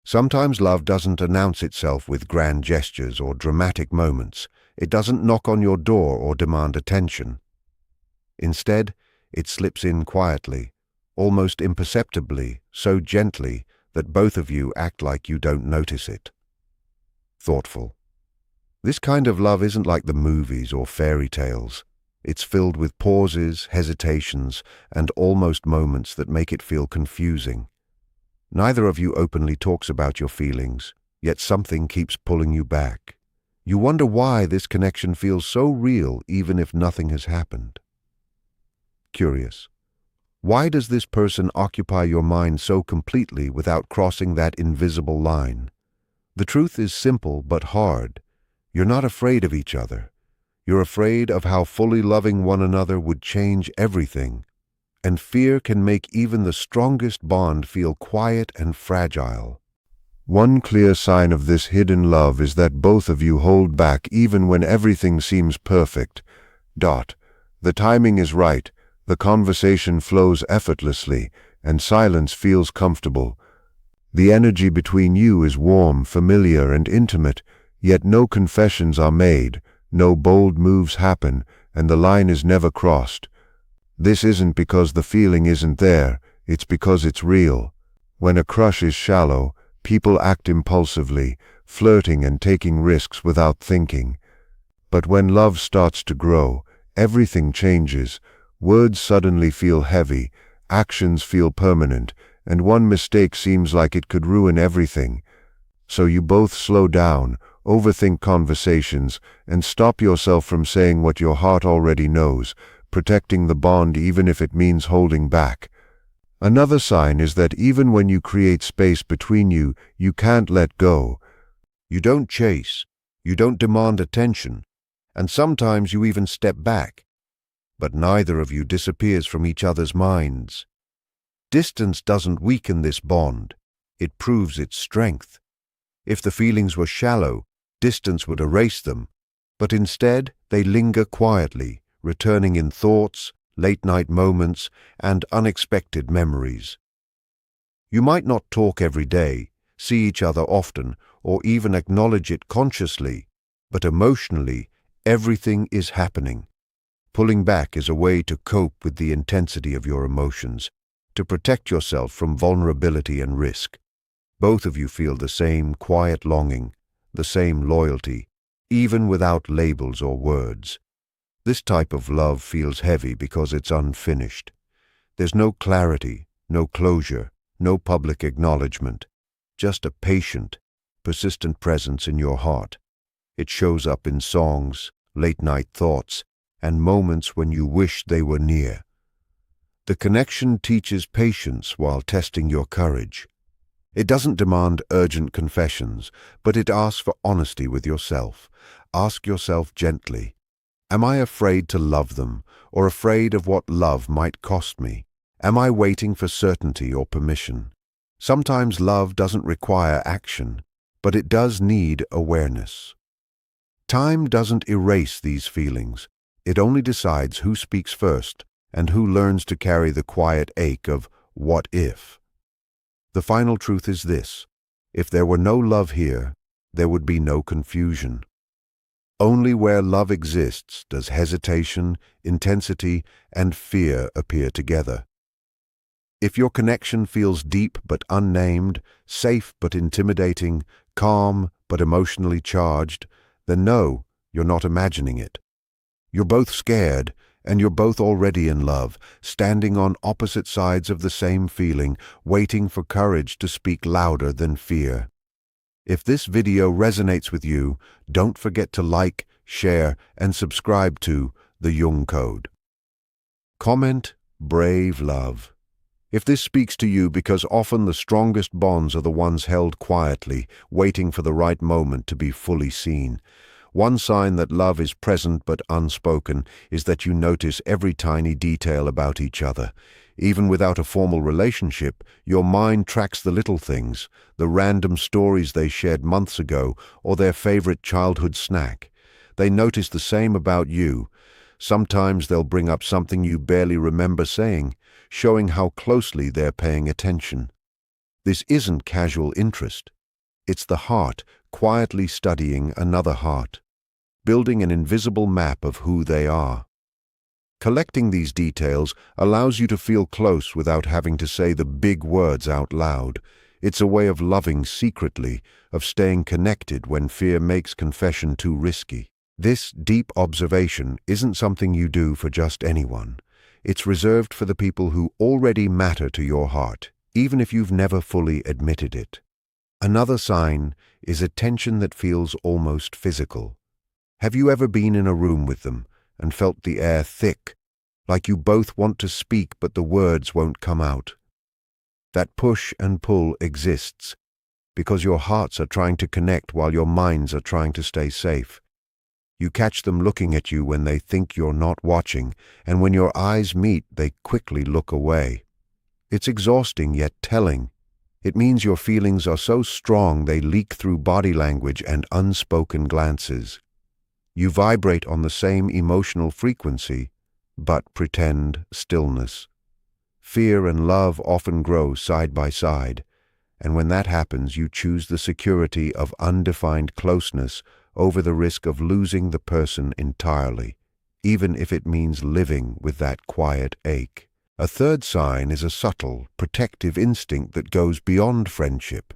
Sometimes love doesn't announce itself with grand gestures or dramatic moments. It doesn't knock on your door or demand attention. Instead, it slips in quietly, almost imperceptibly, so gently that both of you act like you don't notice it. Thoughtful. This kind of love isn't like the movies or fairy tales. It's filled with pauses, hesitations, and almost moments that make it feel confusing. Neither of you openly talks about your feelings, yet something keeps pulling you back. You wonder why this connection feels so real even if nothing has happened. Curious. Why does this person occupy your mind so completely without crossing that invisible line? The truth is simple but hard. You're not afraid of each other. You're afraid of how fully loving one another would change everything. And fear can make even the strongest bond feel quiet and fragile. One clear sign of this hidden love is that both of you hold back even when everything seems perfect. The timing is right, the conversation flows effortlessly, and silence feels comfortable. The energy between you is warm, familiar, and intimate, yet no confessions are made, no bold moves happen, and the line is never crossed. This isn't because the feeling isn't there, it's because it's real. When a crush is shallow, people act impulsively, flirting and taking risks without thinking. But when love starts to grow, everything changes. Words suddenly feel heavy, actions feel permanent, and one mistake seems like it could ruin everything. So you both slow down, overthink conversations, and stop yourself from saying what your heart already knows, protecting the bond even if it means holding back. Another sign is that even when you create space between you, you can't let go. You don't chase, you don't demand attention, and sometimes you even step back. But neither of you disappears from each other's minds. Distance doesn't weaken this bond, it proves its strength. If the feelings were shallow, distance would erase them, but instead they linger quietly, returning in thoughts, late-night moments, and unexpected memories. You might not talk every day, see each other often, or even acknowledge it consciously, but emotionally, everything is happening. Pulling back is a way to cope with the intensity of your emotions, to protect yourself from vulnerability and risk. Both of you feel the same quiet longing, the same loyalty, even without labels or words. This type of love feels heavy because it's unfinished. There's no clarity, no closure, no public acknowledgement, just a patient, persistent presence in your heart. It shows up in songs, late-night thoughts, and moments when you wish they were near. The connection teaches patience while testing your courage. It doesn't demand urgent confessions, but it asks for honesty with yourself. Ask yourself gently, am I afraid to love them, or afraid of what love might cost me? Am I waiting for certainty or permission? Sometimes love doesn't require action, but it does need awareness. Time doesn't erase these feelings. It only decides who speaks first and who learns to carry the quiet ache of what if. The final truth is this: if there were no love here, there would be no confusion. Only where love exists does hesitation, intensity, and fear appear together. If your connection feels deep but unnamed, safe but intimidating, calm but emotionally charged, then no, you're not imagining it. You're both scared, and you're both already in love, standing on opposite sides of the same feeling, waiting for courage to speak louder than fear. If this video resonates with you, don't forget to like, share, and subscribe to The Jung Code. Comment, brave love. If this speaks to you, because often the strongest bonds are the ones held quietly, waiting for the right moment to be fully seen. One sign that love is present but unspoken is that you notice every tiny detail about each other. Even without a formal relationship, your mind tracks the little things, the random stories they shared months ago, or their favorite childhood snack. They notice the same about you. Sometimes they'll bring up something you barely remember saying, showing how closely they're paying attention. This isn't casual interest. It's the heart quietly studying another heart, building an invisible map of who they are. Collecting these details allows you to feel close without having to say the big words out loud. It's a way of loving secretly, of staying connected when fear makes confession too risky. This deep observation isn't something you do for just anyone. It's reserved for the people who already matter to your heart, even if you've never fully admitted it. Another sign is a tension that feels almost physical. Have you ever been in a room with them and felt the air thick, like you both want to speak but the words won't come out? That push and pull exists because your hearts are trying to connect while your minds are trying to stay safe. You catch them looking at you when they think you're not watching, and when your eyes meet, they quickly look away. It's exhausting yet telling. It means your feelings are so strong they leak through body language and unspoken glances. You vibrate on the same emotional frequency, but pretend stillness. Fear and love often grow side by side, and when that happens, you choose the security of undefined closeness over the risk of losing the person entirely, even if it means living with that quiet ache. A third sign is a subtle, protective instinct that goes beyond friendship.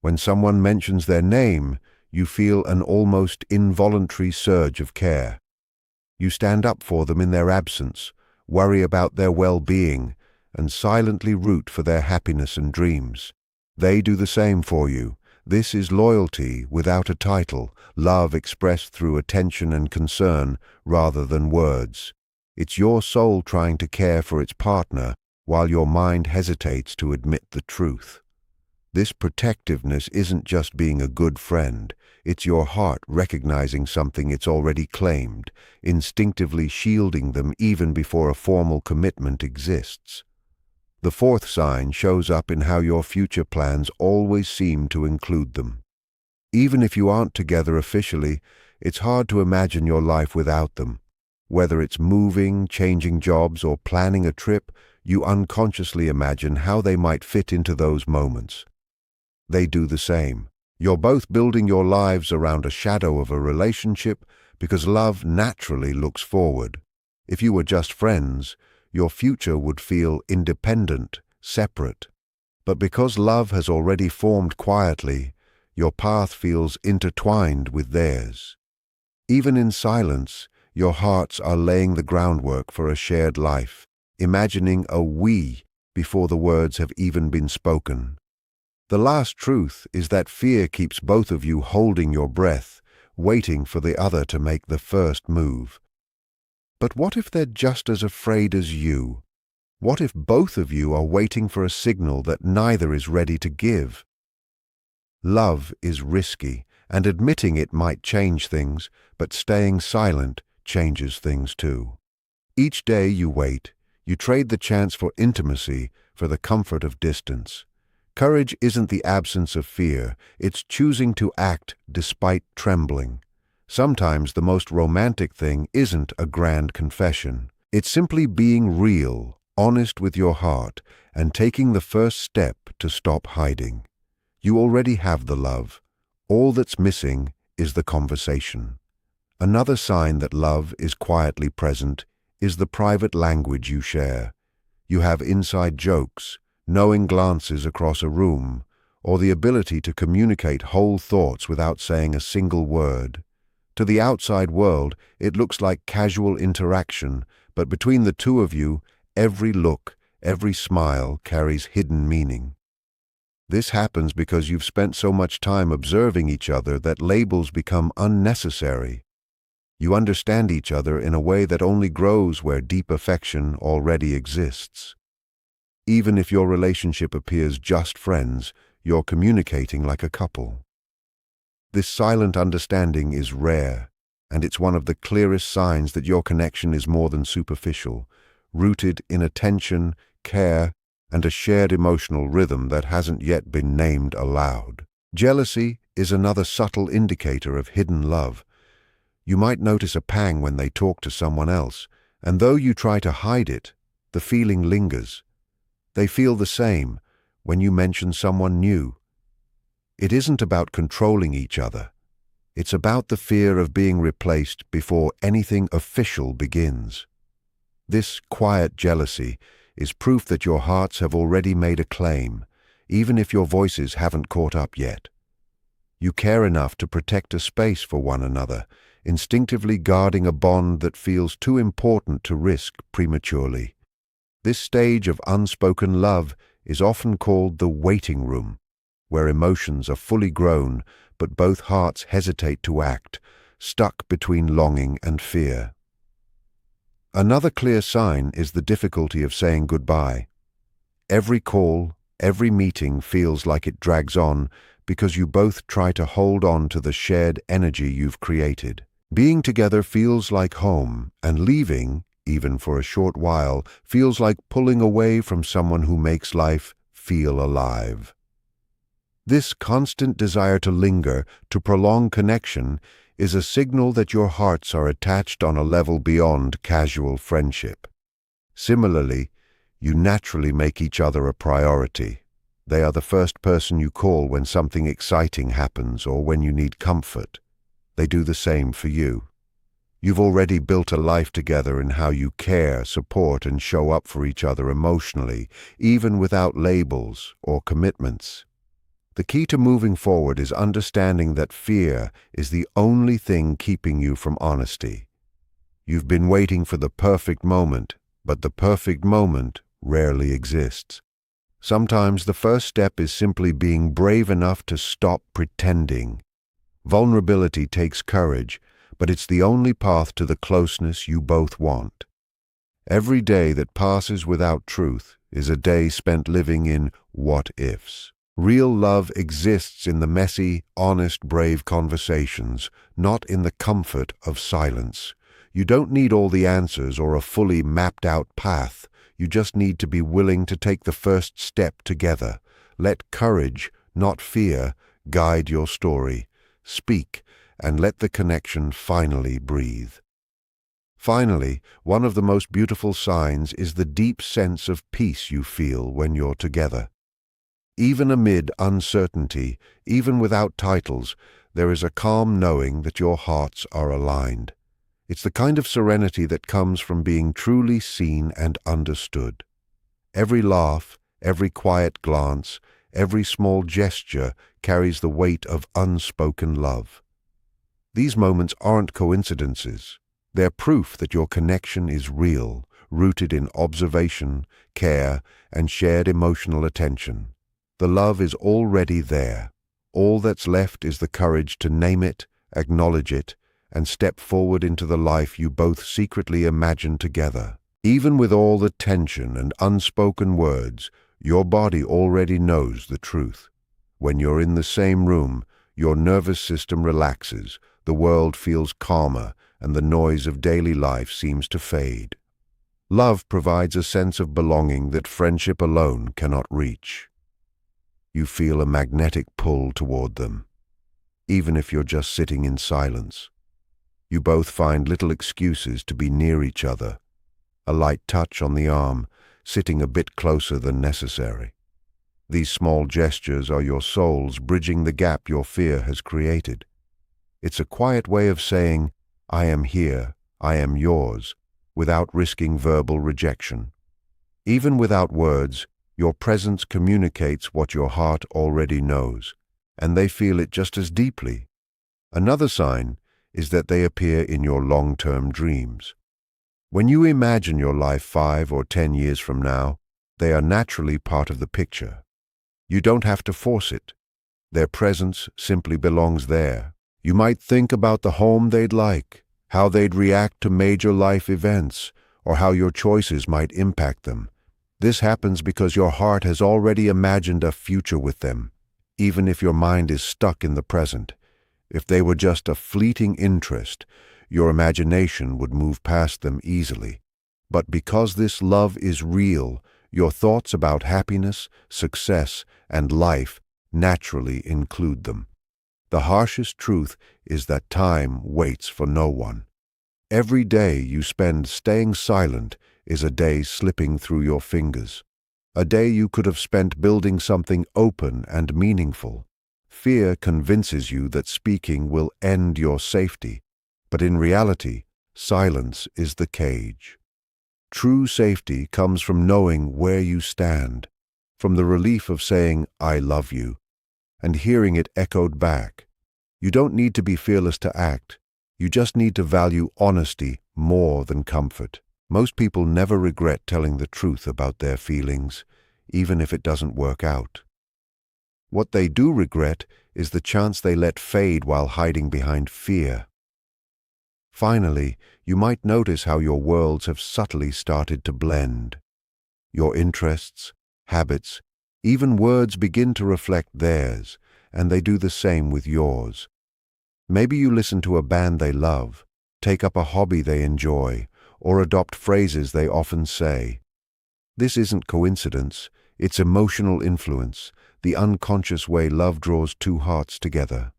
When someone mentions their name, you feel an almost involuntary surge of care. You stand up for them in their absence, worry about their well-being, and silently root for their happiness and dreams. They do the same for you. This is loyalty without a title, love expressed through attention and concern rather than words. It's your soul trying to care for its partner while your mind hesitates to admit the truth. This protectiveness isn't just being a good friend, it's your heart recognizing something it's already claimed, instinctively shielding them even before a formal commitment exists. The fourth sign shows up in how your future plans always seem to include them. Even if you aren't together officially, it's hard to imagine your life without them. Whether it's moving, changing jobs, or planning a trip, you unconsciously imagine how they might fit into those moments. They do the same. You're both building your lives around a shadow of a relationship because love naturally looks forward. If you were just friends, your future would feel independent, separate. But because love has already formed quietly, your path feels intertwined with theirs. Even in silence, your hearts are laying the groundwork for a shared life, imagining a we before the words have even been spoken. The last truth is that fear keeps both of you holding your breath, waiting for the other to make the first move. But what if they're just as afraid as you? What if both of you are waiting for a signal that neither is ready to give? Love is risky, and admitting it might change things, but staying silent changes things too. Each day you wait, you trade the chance for intimacy for the comfort of distance. Courage isn't the absence of fear, it's choosing to act despite trembling. Sometimes the most romantic thing isn't a grand confession. It's simply being real, honest with your heart, and taking the first step to stop hiding. You already have the love. All that's missing is the conversation. Another sign that love is quietly present is the private language you share. You have inside jokes, knowing glances across a room, or the ability to communicate whole thoughts without saying a single word. To the outside world, it looks like casual interaction, but between the two of you, every look, every smile carries hidden meaning. This happens because you've spent so much time observing each other that labels become unnecessary. You understand each other in a way that only grows where deep affection already exists. Even if your relationship appears just friends, you're communicating like a couple. This silent understanding is rare, and it's one of the clearest signs that your connection is more than superficial, rooted in attention, care, and a shared emotional rhythm that hasn't yet been named aloud. Jealousy is another subtle indicator of hidden love. You might notice a pang when they talk to someone else, and though you try to hide it, the feeling lingers. They feel the same, when you mention someone new. It isn't about controlling each other. It's about the fear of being replaced before anything official begins. This quiet jealousy is proof that your hearts have already made a claim, even if your voices haven't caught up yet. You care enough to protect a space for one another, instinctively guarding a bond that feels too important to risk prematurely. This stage of unspoken love is often called the waiting room, where emotions are fully grown but both hearts hesitate to act, stuck between longing and fear. Another clear sign is the difficulty of saying goodbye. Every call, every meeting feels like it drags on because you both try to hold on to the shared energy you've created. Being together feels like home, and leaving, even for a short while, feels like pulling away from someone who makes life feel alive. This constant desire to linger, to prolong connection, is a signal that your hearts are attached on a level beyond casual friendship. Similarly, you naturally make each other a priority. They are the first person you call when something exciting happens or when you need comfort. They do the same for you. You've already built a life together in how you care, support, and show up for each other emotionally, even without labels or commitments. The key to moving forward is understanding that fear is the only thing keeping you from honesty. You've been waiting for the perfect moment, but the perfect moment rarely exists. Sometimes the first step is simply being brave enough to stop pretending. Vulnerability takes courage, but it's the only path to the closeness you both want. Every day that passes without truth is a day spent living in what-ifs. Real love exists in the messy, honest, brave conversations, not in the comfort of silence. You don't need all the answers or a fully mapped-out path. You just need to be willing to take the first step together. Let courage, not fear, guide your story. Speak, and let the connection finally breathe. Finally, one of the most beautiful signs is the deep sense of peace you feel when you're together. Even amid uncertainty, even without titles, there is a calm knowing that your hearts are aligned. It's the kind of serenity that comes from being truly seen and understood. Every laugh, every quiet glance, every small gesture carries the weight of unspoken love. These moments aren't coincidences. They're proof that your connection is real, rooted in observation, care, and shared emotional attention. The love is already there. All that's left is the courage to name it, acknowledge it, and step forward into the life you both secretly imagine together. Even with all the tension and unspoken words, your body already knows the truth. When you're in the same room, your nervous system relaxes, the world feels calmer, and the noise of daily life seems to fade. Love provides a sense of belonging that friendship alone cannot reach. You feel a magnetic pull toward them, even if you're just sitting in silence. You both find little excuses to be near each other, a light touch on the arm, sitting a bit closer than necessary. These small gestures are your souls bridging the gap your fear has created. It's a quiet way of saying, "I am here, I am yours," without risking verbal rejection. Even without words, your presence communicates what your heart already knows, and they feel it just as deeply. Another sign is that they appear in your long-term dreams. When you imagine your life 5 or 10 years from now, they are naturally part of the picture. You don't have to force it. Their presence simply belongs there. You might think about the home they'd like, how they'd react to major life events, or how your choices might impact them. This happens because your heart has already imagined a future with them, even if your mind is stuck in the present. If they were just a fleeting interest, your imagination would move past them easily. But because this love is real, your thoughts about happiness, success, and life naturally include them. The harshest truth is that time waits for no one. Every day you spend staying silent is a day slipping through your fingers. A day you could have spent building something open and meaningful. Fear convinces you that speaking will end your safety, but in reality, silence is the cage. True safety comes from knowing where you stand, from the relief of saying, "I love you," and hearing it echoed back. You don't need to be fearless to act. You just need to value honesty more than comfort. Most people never regret telling the truth about their feelings, even if it doesn't work out. What they do regret is the chance they let fade while hiding behind fear. Finally, you might notice how your worlds have subtly started to blend. Your interests, habits, even words begin to reflect theirs, and they do the same with yours. Maybe you listen to a band they love, take up a hobby they enjoy, or adopt phrases they often say. This isn't coincidence, it's emotional influence, the unconscious way love draws two hearts together.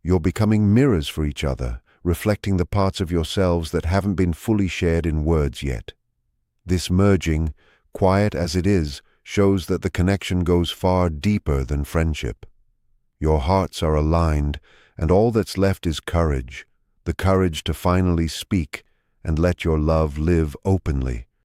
You're becoming mirrors for each other, reflecting the parts of yourselves that haven't been fully shared in words yet. This merging, quiet as it is, shows that the connection goes far deeper than friendship. Your hearts are aligned, and all that's left is courage, the courage to finally speak and let your love live openly,